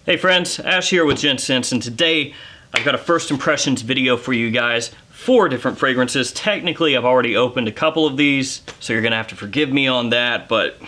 Hey friends, Ash here with Decants, and today I've got a first impressions video for you guys. 4 different fragrances. Technically I've already opened a couple of these, so you're gonna have to forgive me on that, but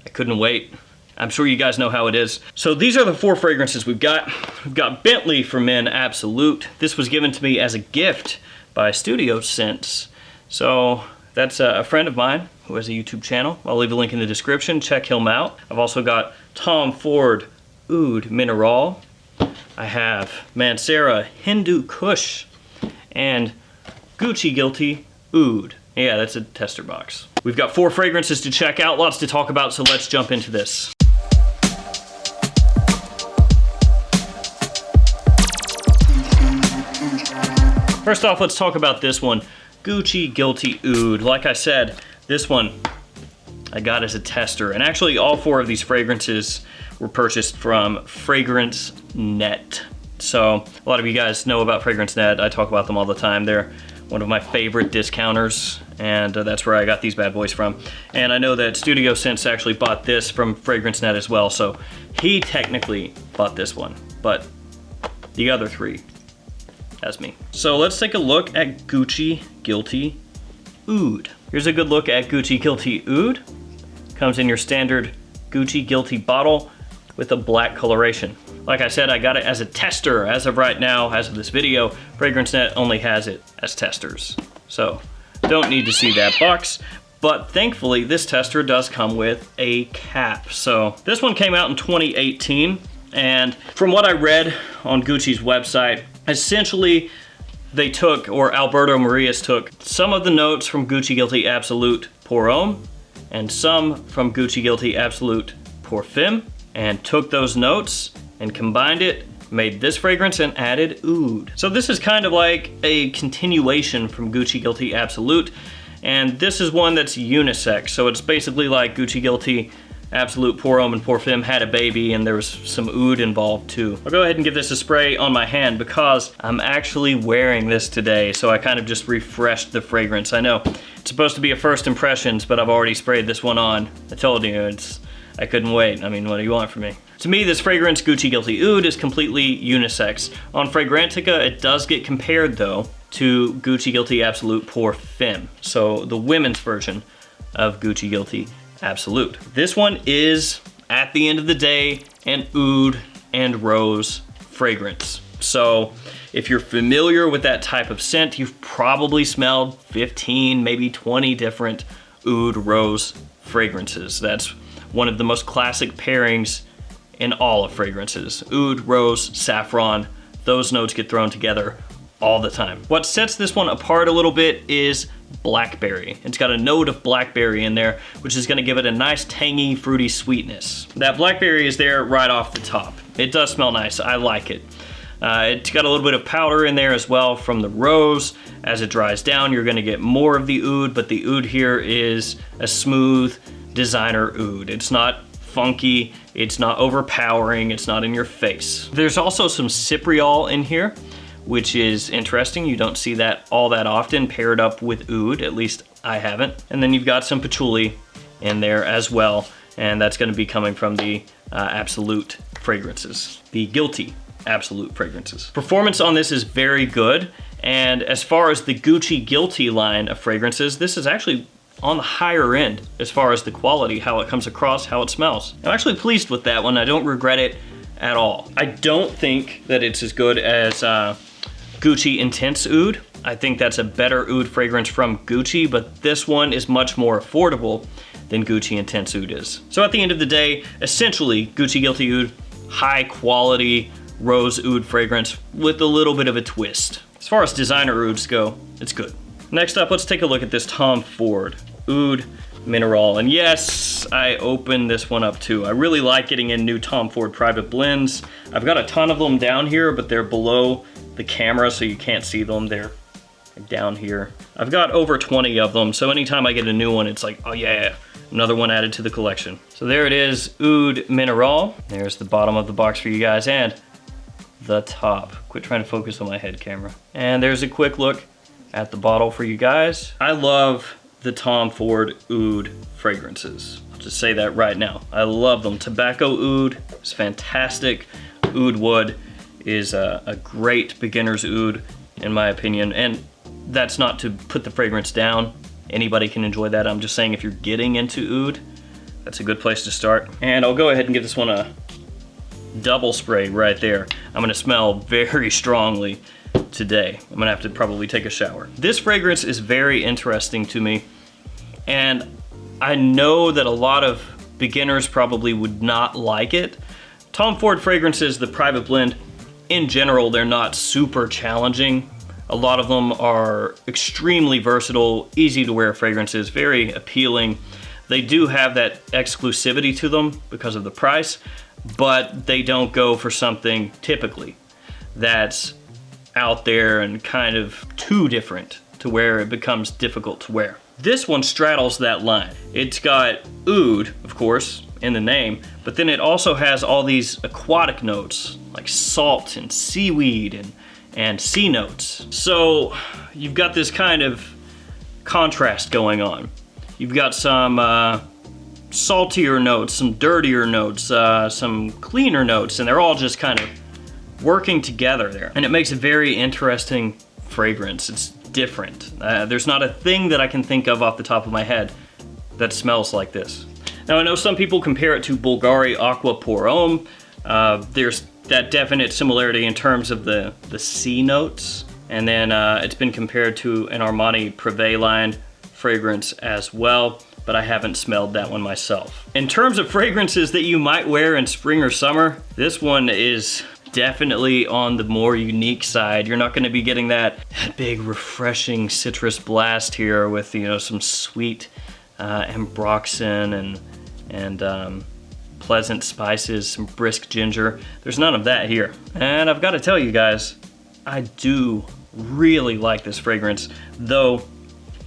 I couldn't wait. I'm sure you guys know how it is. So these are the 4 fragrances we've got. We've got Bentley for Men Absolute. This was given to me as a gift by Studio Scents. So that's a friend of mine who has a YouTube channel. I'll leave a link in the description, check him out. I've also got Ford Oud Mineral. I have Mancera Hindu Kush and Guilty Oud. Yeah, that's a tester box. We've got 4 fragrances to check out, lots to talk about, so let's jump into this. First off, let's talk about this one, Guilty Oud. Like I said, this one I got as a tester, and actually all 4 of these fragrances were purchased from Fragrance Net. So a lot of you guys know about Fragrance Net. I talk about them all the time. They're one of my favorite discounters, and that's where I got these bad boys from. And I know that Studio Scents actually bought this from Fragrance Net as well, so he technically bought this one, but the other 3, that's me. So let's take a look at Guilty Oud. Here's a good look at Guilty Oud. Comes in your standard Guilty bottle with a black coloration. Like I said, I got it as a tester. As of right now, as of this video, Fragrance Net only has it as testers. So don't need to see that box, but thankfully this tester does come with a cap. So this one came out in 2018, and from what I read on Gucci's website, essentially they took, or Alberto Marias took, some of the notes from Guilty Absolute Pour Homme and some from Guilty Absolute Pour Femme, and took those notes and combined it, made this fragrance, and added oud. So this is kind of like a continuation from Guilty Absolute, and this is one that's unisex. So it's basically like Guilty Absolute Pour Homme and Pour Femme had a baby, and there was some oud involved too. I'll go ahead and give this a spray on my hand because I'm actually wearing this today, so I kind of just refreshed the fragrance. I know it's supposed to be a first impressions, but I've already sprayed this one on. I told you, I couldn't wait. I mean, what do you want from me? To me, this fragrance, Guilty Oud, is completely unisex. On Fragrantica, it does get compared though to Guilty Absolute Pour Femme, so the women's version of Guilty Absolute. This one is, at the end of the day, an oud and rose fragrance. So if you're familiar with that type of scent, you've probably smelled 15, maybe 20 different oud rose fragrances. That's one of the most classic pairings in all of fragrances. Oud, rose, saffron, those notes get thrown together all the time. What sets this one apart a little bit is blackberry. It's got a note of blackberry in there, which is gonna give it a nice tangy, fruity sweetness. That blackberry is there right off the top. It does smell nice, I like it. It's got a little bit of powder in there as well from the rose. As it dries down, you're gonna get more of the oud, but the oud here is a smooth designer oud. It's not funky, it's not overpowering, it's not in your face. There's also some cypriol in here, which is interesting. You don't see that all that often paired up with oud, at least I haven't. And then you've got some patchouli in there as well, and that's gonna be coming from the Absolute fragrances, the Guilty Absolute fragrances. Performance on this is very good, and as far as the Guilty line of fragrances, this is actually on the higher end as far as the quality, how it comes across, how it smells. I'm actually pleased with that one. I don't regret it at all. I don't think that it's as good as Gucci Intense Oud. I think that's a better oud fragrance from Gucci, but this one is much more affordable than Gucci Intense Oud is. So at the end of the day, essentially Guilty Oud, high quality rose oud fragrance with a little bit of a twist. As far as designer ouds go, it's good. Next up, let's take a look at this Ford Oud Mineral. And yes, I opened this one up too. I really like getting in new Ford private blends. I've got a ton of them down here, but they're below the camera, so you can't see them. They're down here. I've got over 20 of them, so anytime I get a new one, it's like, oh yeah, another one added to the collection. So there it is, Oud Mineral. There's the bottom of the box for you guys, and the top. Quit trying to focus on my head camera. And there's a quick look at the bottle for you guys. I love the Ford Oud fragrances. I'll just say that right now. I love them. Tobacco oud is fantastic. Oud wood is a great beginner's oud, in my opinion. And that's not to put the fragrance down. Anybody can enjoy that. I'm just saying if you're getting into oud, that's a good place to start. And I'll go ahead and give this one a double spray right there. I'm gonna smell very strongly today. I'm gonna have to probably take a shower. This fragrance is very interesting to me, and I know that a lot of beginners probably would not like it. Tom Ford fragrances, the private blend, in general, they're not super challenging. A lot of them are extremely versatile, easy to wear fragrances, very appealing. They do have that exclusivity to them because of the price, but they don't go for something typically that's out there and kind of too different to where it becomes difficult to wear. This one straddles that line. It's got oud, of course, in the name, but then it also has all these aquatic notes like salt and seaweed and sea notes. So you've got this kind of contrast going on. You've got some saltier notes, some dirtier notes, some cleaner notes, and they're all just kind of working together there. And it makes a very interesting fragrance. It's different. There's not a thing that I can think of off the top of my head that smells like this. Now I know some people compare it to Bulgari Aqua Pour Homme. There's that definite similarity in terms of the sea notes. And then it's been compared to an Armani Privé line fragrance as well, but I haven't smelled that one myself. In terms of fragrances that you might wear in spring or summer, this one is definitely on the more unique side. You're not gonna be getting that big refreshing citrus blast here with, you know, some sweet ambroxan and pleasant spices, some brisk ginger. There's none of that here. And I've gotta tell you guys, I do really like this fragrance, though,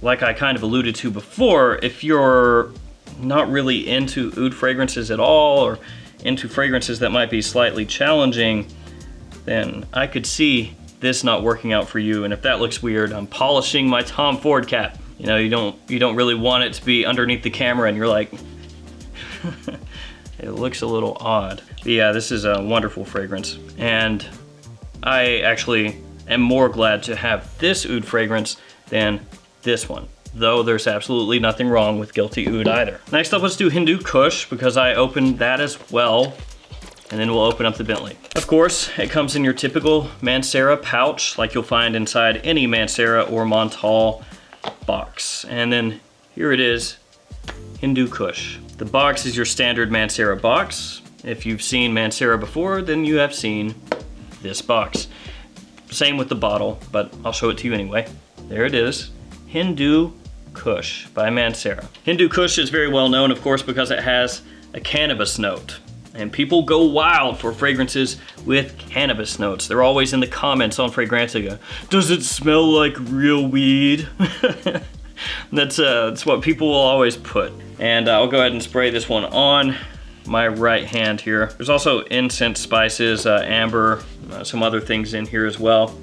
like I kind of alluded to before, if you're not really into oud fragrances at all, or into fragrances that might be slightly challenging, then I could see this not working out for you. And if that looks weird, I'm polishing my Tom Ford cap. You know, you don't really want it to be underneath the camera and you're like, it looks a little odd. But yeah, this is a wonderful fragrance. And I actually am more glad to have this oud fragrance than this one, though there's absolutely nothing wrong with Guilty Oud either. Next up, let's do Hindu Kush, because I opened that as well, and then we'll open up the Bentley. Of course, it comes in your typical Mancera pouch, like you'll find inside any Mancera or Montal box. And then here it is, Hindu Kush. The box is your standard Mancera box. If you've seen Mancera before, then you have seen this box. Same with the bottle, but I'll show it to you anyway. There it is. Hindu Kush by Mancera. Hindu Kush is very well known, of course, because it has a cannabis note. And people go wild for fragrances with cannabis notes. They're always in the comments on Fragrantica. Does it smell like real weed? That's what people will always put. And I'll go ahead and spray this one on my right hand here. There's also incense spices, amber, some other things in here as well.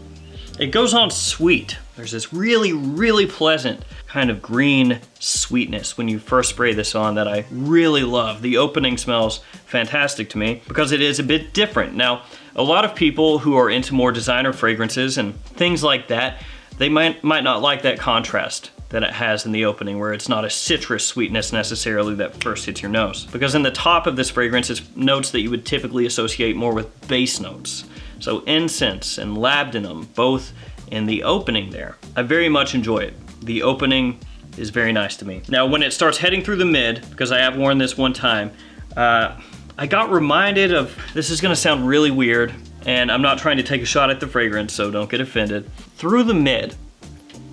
It goes on sweet. There's this really, really pleasant kind of green sweetness when you first spray this on that I really love. The opening smells fantastic to me because it is a bit different. Now, a lot of people who are into more designer fragrances and things like that, they might not like that contrast that it has in the opening, where it's not a citrus sweetness necessarily that first hits your nose. Because in the top of this fragrance is notes that you would typically associate more with base notes. So incense and labdanum, both in the opening there. I very much enjoy it. The opening is very nice to me. Now when it starts heading through the mid, because I have worn this one time, I got reminded of, this is gonna sound really weird, and I'm not trying to take a shot at the fragrance, so don't get offended. Through the mid,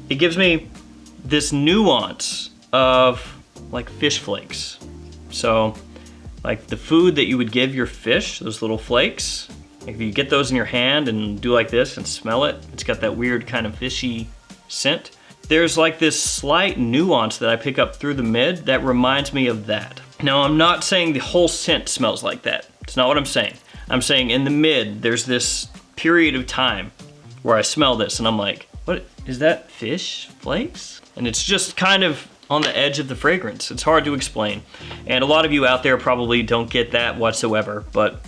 it gives me this nuance of like fish flakes. So like the food that you would give your fish, those little flakes, if you get those in your hand and do like this and smell it, it's got that weird kind of fishy scent. There's like this slight nuance that I pick up through the mid that reminds me of that. Now I'm not saying the whole scent smells like that. It's not what I'm saying. I'm saying in the mid, there's this period of time where I smell this and I'm like, what is that, fish flakes? And it's just kind of on the edge of the fragrance. It's hard to explain. And a lot of you out there probably don't get that whatsoever, but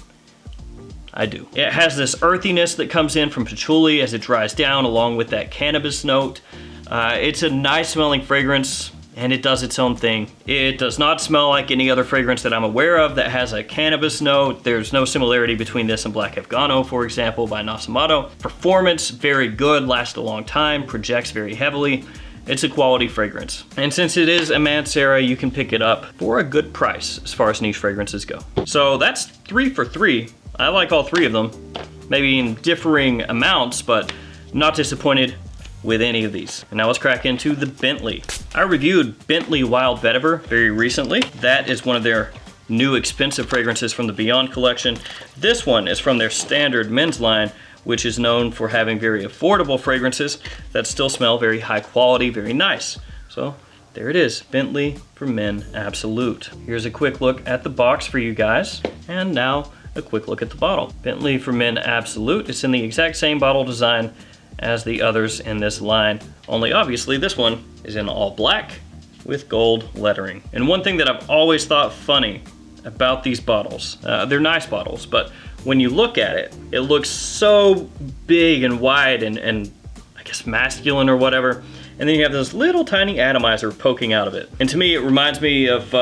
I do. It has this earthiness that comes in from patchouli as it dries down, along with that cannabis note. It's a nice smelling fragrance, and it does its own thing. It does not smell like any other fragrance that I'm aware of that has a cannabis note. There's no similarity between this and Black Afgano, for example, by Nasamato. Performance, very good, lasts a long time, projects very heavily. It's a quality fragrance. And since it is a Mancera, you can pick it up for a good price as far as niche fragrances go. So that's 3 for 3. I like all 3 of them, maybe in differing amounts, but not disappointed with any of these. And now let's crack into the Bentley. I reviewed Bentley Wild Vetiver very recently. That is one of their new expensive fragrances from the Beyond collection. This one is from their standard men's line, which is known for having very affordable fragrances that still smell very high quality, very nice. So there it is, Bentley for Men Absolute. Here's a quick look at the box for you guys. And now a quick look at the bottle. Bentley for Men Absolute. It's in the exact same bottle design as the others in this line, only obviously this one is in all black with gold lettering. And one thing that I've always thought funny about these bottles, they're nice bottles, but when you look at it, it looks so big and wide and I guess masculine or whatever, and then you have this little tiny atomizer poking out of it. And to me, it reminds me of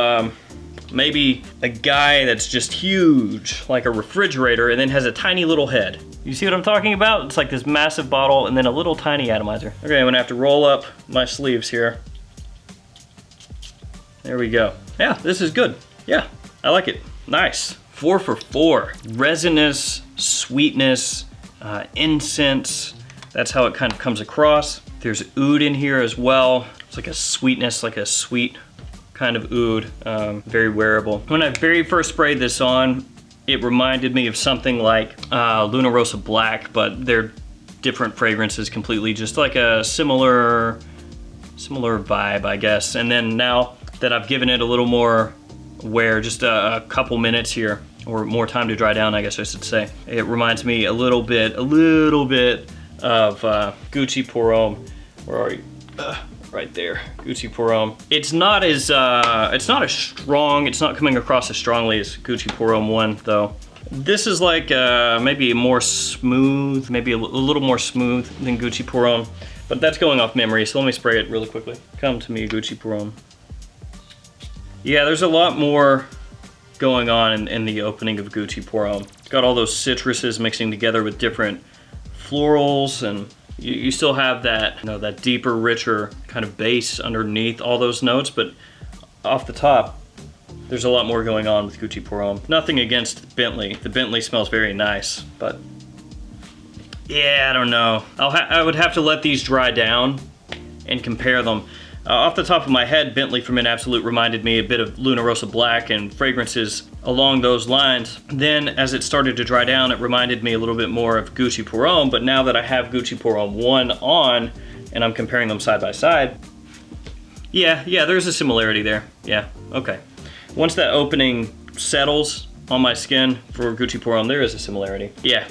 maybe a guy that's just huge, like a refrigerator, and then has a tiny little head. You see what I'm talking about? It's like this massive bottle and then a little tiny atomizer. Okay, I'm gonna have to roll up my sleeves here. There we go. Yeah, this is good. Yeah, I like it. Nice. 4 for 4. Resinous, sweetness, incense. That's how it kind of comes across. There's oud in here as well. It's like a sweetness, like a sweet kind of oud. Very wearable. When I very first sprayed this on, it reminded me of something like Luna Rosa Black, but they're different fragrances completely, just like a similar vibe, I guess. And then now that I've given it a little more wear, just a couple minutes here, or more time to dry down, I guess I should say, it reminds me a little bit of Gucci Pour Homme. Where are you? Right there, Gucci Pour Homme. It's not as strong, it's not coming across as strongly as Gucci Pour Homme 1 though. This is like maybe more smooth, maybe a little more smooth than Gucci Pour Homme, but that's going off memory, so let me spray it really quickly. Come to me, Gucci Pour Homme. Yeah, there's a lot more going on in the opening of Gucci Pour Homme. It's got all those citruses mixing together with different florals, and you still have that, you know, that deeper, richer kind of base underneath all those notes, but off the top, there's a lot more going on with Gucci Pour Homme. Nothing against Bentley. The Bentley smells very nice, but yeah, I don't know. I would have to let these dry down and compare them. Off the top of my head, Bentley for Men Absolute reminded me a bit of Luna Rosa Black and fragrances along those lines. Then as it started to dry down, it reminded me a little bit more of Gucci Pour Homme, but now that I have Gucci Pour Homme 1 on and I'm comparing them side by side, yeah, there's a similarity there. Yeah, okay. Once that opening settles on my skin for Gucci Pour Homme, there is a similarity. Yeah,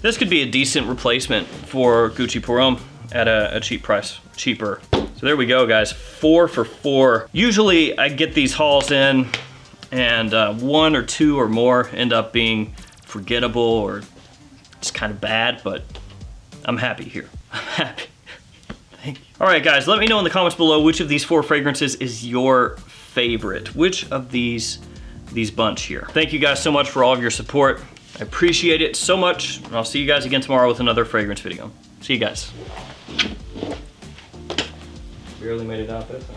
this could be a decent replacement for Gucci Pour Homme at a cheap price, cheaper. So there we go, guys, 4 for 4. Usually I get these hauls in and 1 or 2 or more end up being forgettable or just kind of bad, but I'm happy here. I'm happy. Thank you. All right, guys, let me know in the comments below which of these 4 fragrances is your favorite. Which of these bunch here. Thank you guys so much for all of your support. I appreciate it so much, and I'll see you guys again tomorrow with another fragrance video. See you guys. Barely made it out this time.